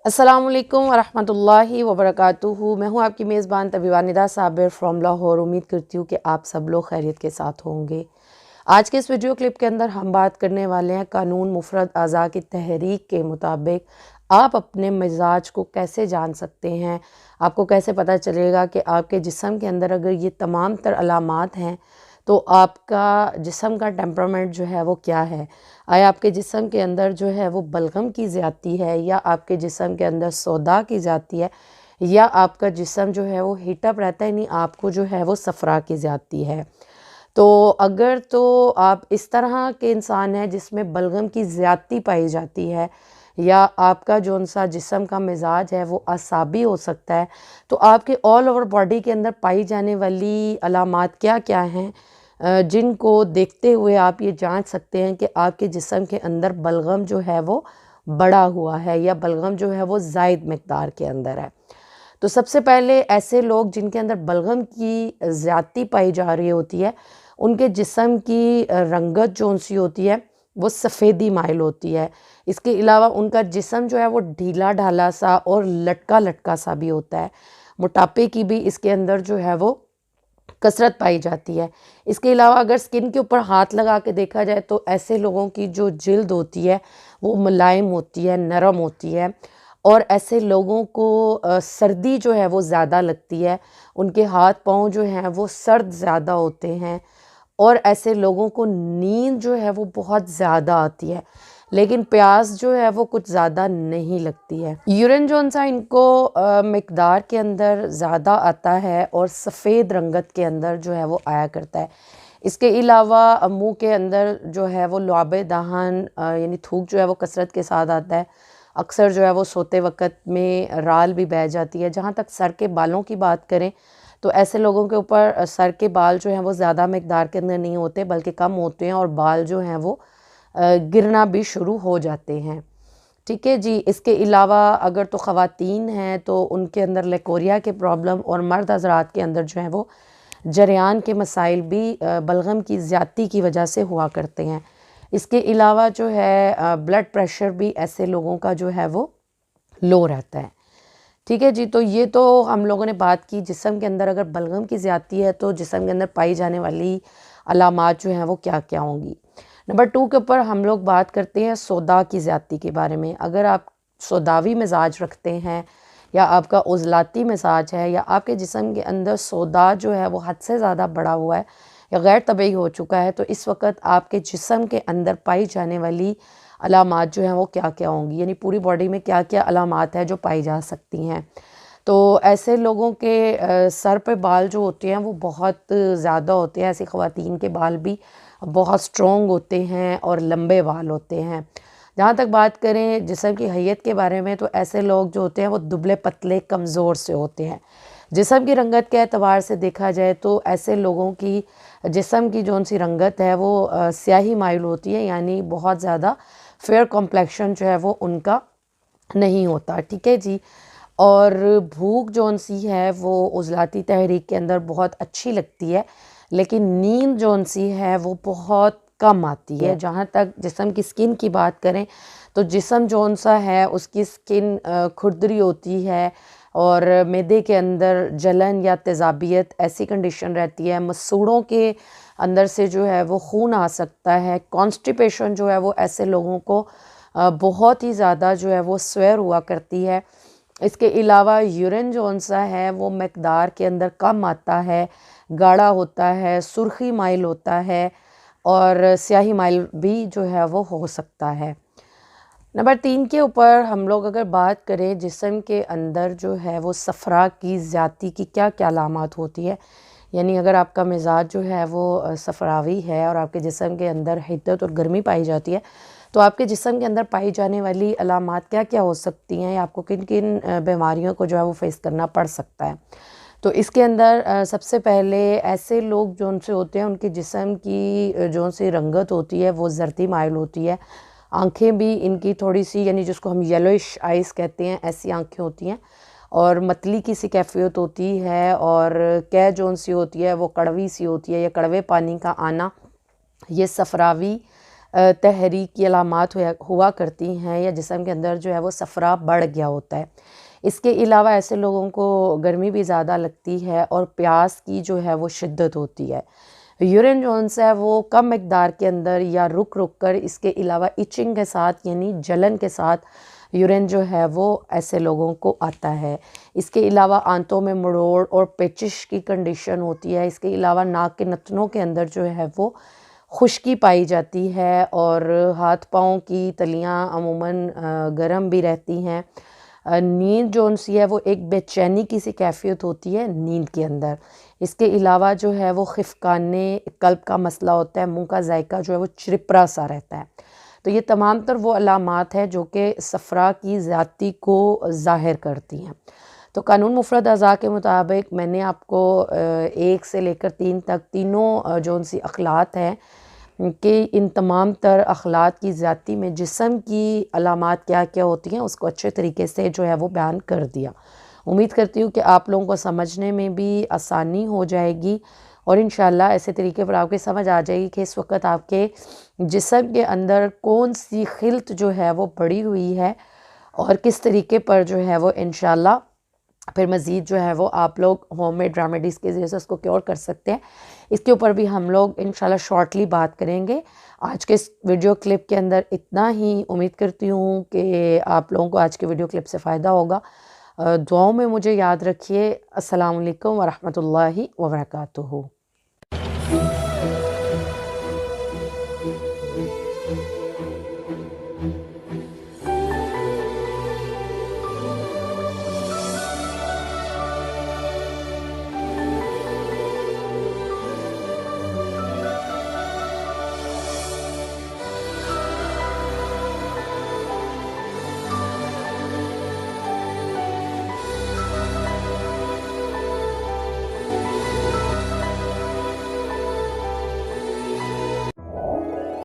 अस्सलामुअलैकुम वरहमतुल्लाहि वबरकातुहू। मैं हूँ आपकी मेज़बान तबीबा निदा साबिर फ्रॉम लाहौर। उम्मीद करती हूँ कि आप सब लोग खैरियत के साथ होंगे। आज के इस वीडियो क्लिप के अंदर हम बात करने वाले हैं कानून मुफरद अज़ा की तहरीक के मुताबिक आप अपने मिजाज को कैसे जान सकते हैं। आपको कैसे पता चलेगा कि आपके जिस्म के अंदर अगर ये तमाम तर अलामात हैं तो आपका जिस्म का टेम्परामेंट जो है वो क्या है। आया आपके जिस्म के अंदर जो है वो बलगम की ज़्यादती है, या आपके जिस्म के अंदर सौदा की ज़्यादती है, या आपका जिस्म जो है वो हीटअप रहता है, नहीं आपको जो है वो सफ़रा की ज़्यादती है। तो अगर तो आप इस तरह के इंसान हैं जिसमें बलगम की ज़्यादती पाई जाती है, या आपका जो सा जिस्म का मिजाज है वो असाबी हो सकता है, तो आपके ऑल ओवर बॉडी के अंदर पाई जाने वाली अलामात क्या क्या हैं जिनको देखते हुए आप ये जांच सकते हैं कि आपके जिस्म के अंदर बलगम जो है वो बढ़ा हुआ है, या बलगम जो है वो ज़ायद मिक़दार के अंदर है। तो सबसे पहले ऐसे लोग जिनके अंदर बलगम की ज़्यादती पाई जा रही होती है, उनके जिस्म की रंगत जो सी होती है वो सफ़ेदी माइल होती है। इसके अलावा उनका जिस्म जो है वो ढीला ढाला सा और लटका लटका सा भी होता है। मोटापे की भी इसके अंदर जो है वो कसरत पाई जाती है। इसके अलावा अगर स्किन के ऊपर हाथ लगा के देखा जाए तो ऐसे लोगों की जो जिल्द होती है वो मुलायम होती है, नरम होती है, और ऐसे लोगों को सर्दी जो है वो ज़्यादा लगती है। उनके हाथ पाँव जो हैं वो सर्द ज़्यादा होते हैं, और ऐसे लोगों को नींद जो है वो बहुत ज़्यादा आती है, लेकिन प्यास जो है वो कुछ ज़्यादा नहीं लगती है। यूरिन जो सा इनको मिक़दार के अंदर ज़्यादा आता है और सफ़ेद रंगत के अंदर जो है वो आया करता है। इसके अलावा मुंह के अंदर जो है वो लुआबे दहन यानी थूक जो है वो कसरत के साथ आता है। अक्सर जो है वो सोते वक़्त में राल भी बह जाती है। जहाँ तक सर के बालों की बात करें तो ऐसे लोगों के ऊपर सर के बाल जो हैं वो ज़्यादा मिक़दार के अंदर नहीं होते, बल्कि कम होते हैं, और बाल जो हैं वो गिरना भी शुरू हो जाते हैं। ठीक है जी। इसके अलावा अगर तो ख़वातीन हैं तो उनके अंदर लेकोरिया के प्रॉब्लम, और मर्द हज़रात के अंदर जो है वो जरियान के मसाइल भी बलगम की ज़्यादती की वजह से हुआ करते हैं। इसके अलावा जो है ब्लड प्रेशर भी ऐसे लोगों का जो है वो लो रहता है। ठीक है जी। तो ये तो हम लोगों ने बात की जिस्म के अंदर अगर बलगम की ज़्यादती है तो जिस्म के अंदर पाई जाने वाली अलामात जो हैं वो क्या क्या होंगी। नंबर 2 के ऊपर हम लोग बात करते हैं सौदा की ज़्यादती के बारे में। अगर आप सौदावी मिजाज रखते हैं, या आपका उज़लाती मिजाज है, या आपके जिस्म के अंदर सौदा जो है वो हद से ज़्यादा बढ़ा हुआ है या गैर तबीई हो चुका है, तो इस वक्त आपके जिस्म के अंदर पाई जाने वाली अलामात जो हैं वो क्या क्या होंगी, यानी पूरी बॉडी में क्या क्या अलामात है जो पाई जा सकती हैं। तो ऐसे लोगों के सर पे बाल जो होते हैं वो बहुत ज़्यादा होते हैं। ऐसी ख़वातीन के बाल भी बहुत स्ट्रॉन्ग होते हैं और लंबे बाल होते हैं। जहाँ तक बात करें जिस्म की हैयत के बारे में, तो ऐसे लोग जो होते हैं वो दुबले पतले कमज़ोर से होते हैं। जिस्म की रंगत के एतबार से देखा जाए तो ऐसे लोगों की जिस्म की जो सी रंगत है वो स्याही माइल होती है, यानी बहुत ज़्यादा फेयर कॉम्प्लेक्शन जो है वो उनका नहीं होता। ठीक है जी। और भूख जौन सी है वो उज़लाती तहरीक के अंदर बहुत अच्छी लगती है, लेकिन नींद जौन सी है वो बहुत कम आती है। जहाँ तक जिस्म की स्किन की बात करें तो जिस्म जौन सा है उसकी स्किन खुरदरी होती है, और मैदे के अंदर जलन या तेज़ाबियत ऐसी कंडीशन रहती है। मसूड़ों के अंदर से जो है वो खून आ सकता है। कॉन्स्टिपेशन जो है वो ऐसे लोगों को बहुत ही ज़्यादा जो है वो स्वेर हुआ करती है। इसके अलावा यूरिन जो सा है वो मिक़दार के अंदर कम आता है, गाढ़ा होता है, सुर्खी माइल होता है, और स्याही माइल भी जो है वो हो सकता है। नंबर 3 के ऊपर हम लोग अगर बात करें जिस्म के अंदर जो है वो सफ़रा की ज़्यादती की क्या क्या अलामात होती है, यानी अगर आपका मिजाज जो है वो सफ़रावी है और आपके जिस्म के अंदर हिद्दत और गर्मी पाई जाती है, तो आपके जिस्म के अंदर पाई जाने वाली अलामात क्या क्या हो सकती हैं, या आपको किन किन बीमारियों को जो है वो फेस करना पड़ सकता है। तो इसके अंदर सबसे पहले ऐसे लोग जो उनसे होते हैं उनके जिस्म की जो सी रंगत होती है वो जर्दी माइल होती है। आँखें भी इनकी थोड़ी सी, यानी जिसको हम येलोइश आइज़ कहते हैं, ऐसी आँखें होती हैं, और मतली की सी कैफियत होती है, और कै जोन सी होती है वो कड़वी सी होती है, या कड़वे पानी का आना। ये सफ़रावी तहरीक की अलामात हुआ करती हैं या जिस्म के अंदर जो है वो सफ़रा बढ़ गया होता है। इसके अलावा ऐसे लोगों को गर्मी भी ज़्यादा लगती है और प्यास की जो है वो शिद्दत होती है। यूरिन जो है वो कम मकदार के अंदर या रुक रुक कर, इसके अलावा इचिंग के साथ यानी जलन के साथ यूरिन जो है वो ऐसे लोगों को आता है। इसके अलावा आंतों में मरोड़ और पेचिश की कंडीशन होती है। इसके अलावा नाक के नथनों के अंदर जो है वो खुश्की पाई जाती है और हाथ पाँव की तलियाँ अमूमन गर्म भी रहती हैं। नींद जो सी है वो एक बेचैनी की सी कैफियत होती है नींद के अंदर। इसके अलावा जो है वो खिफकाने कल्ब का मसला होता है, मुंह का जायका जो है वो चिरपरा सा रहता है। तो ये तमाम तर वो अलामात हैं जो कि सफ़रा की ज़्यादती को ज़ाहिर करती हैं। तो कानून मुफ़रद अज़ा के मुताबिक मैंने आपको 1 से लेकर 3 तक तीनों जो सी अखलात हैं कि इन तमाम तर अखलात की ज़्यादती में जिस्म की अलामात क्या क्या होती हैं उसको अच्छे तरीके से जो है वो बयान कर दिया। उम्मीद करती हूँ कि आप लोगों को समझने में भी आसानी हो जाएगी और इंशाल्लाह ऐसे तरीके पर आपके समझ आ जाएगी कि इस वक्त आपके जिस्म के अंदर कौन सी खिल्त जो है वो पड़ी हुई है और किस तरीके पर जो है वो इंशाल्लाह फिर मज़ीद जो है वो आप लोग होममेड रेमेडीज़ के ज़रिए से उसको क्योर कर सकते हैं। इसके ऊपर भी हम लोग इंशाल्लाह शॉर्टली बात करेंगे। आज के इस वीडियो क्लिप के अंदर इतना ही। उम्मीद करती हूँ कि आप लोगों को आज के वीडियो क्लिप से फ़ायदा होगा। दुआओं में मुझे याद रखिए। अस्सलाम वालेकुम व रहमतुल्लाहि व बरकातुहू।